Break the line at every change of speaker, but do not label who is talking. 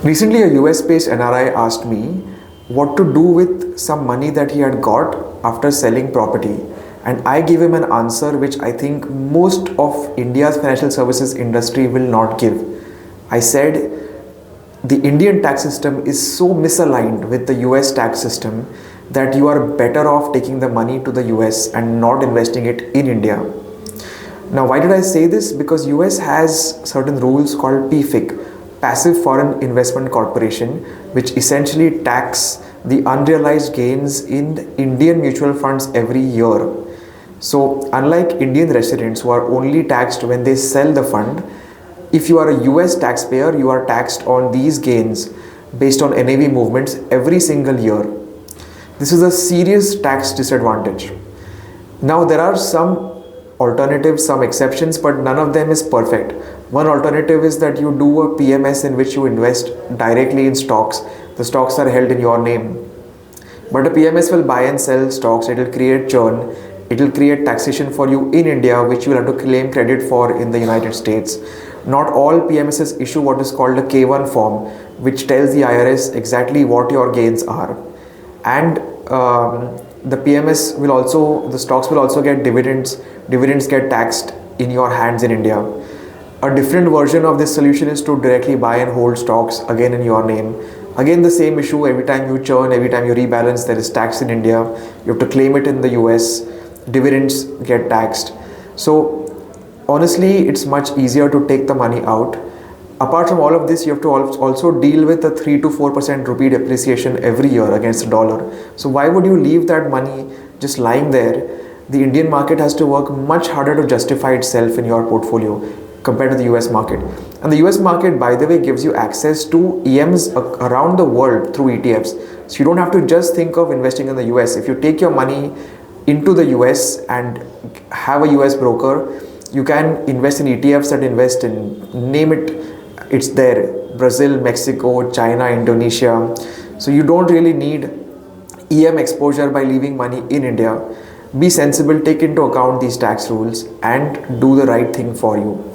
Recently, a US based NRI asked me what to do with some money that he had got after selling property. And I gave him an answer which I think most of India's financial services industry will not give. I said, the Indian tax system is so misaligned with the US tax system that you are better off taking the money to the US and not investing it in India. Now, why did I say this? Because US has certain rules called PFIC, Passive Foreign Investment Corporation, which essentially tax the unrealized gains in Indian mutual funds every year. So, unlike Indian residents who are only taxed when they sell the fund, if you are a US taxpayer, you are taxed on these gains based on NAV movements every single year. This is a serious tax disadvantage. Now, there are some alternatives, some exceptions, but none of them is perfect. One alternative is that you do a PMS in which you invest directly in stocks. The stocks are held in your name. But a PMS will buy and sell stocks, it will create churn, it will create taxation for you in India, which you will have to claim credit for in the United States. Not all PMSs issue what is called a K1 form, which tells the IRS exactly what your gains are. And the PMS will also, the stocks will also get dividends. Dividends get taxed in your hands in India. A different version of this solution is to directly buy and hold stocks again in your name. Again, the same issue. Every time you churn, every time you rebalance, there is tax in India. You have to claim it in the US. Dividends get taxed. So honestly, it's much easier to take the money out. Apart from all of this, you have to also deal with a 3 to 4% rupee depreciation every year against the dollar. So why would you leave that money just lying there? The Indian market has to work much harder to justify itself in your portfolio compared to the US market. And the US market, by the way, gives you access to EMs around the world through ETFs. So you don't have to just think of investing in the US. If you take your money into the US and have a US broker, you can invest in ETFs that invest in, name it, it's there. Brazil, Mexico, China, Indonesia. So you don't really need EM exposure by leaving money in India. Be sensible, take into account these tax rules and do the right thing for you.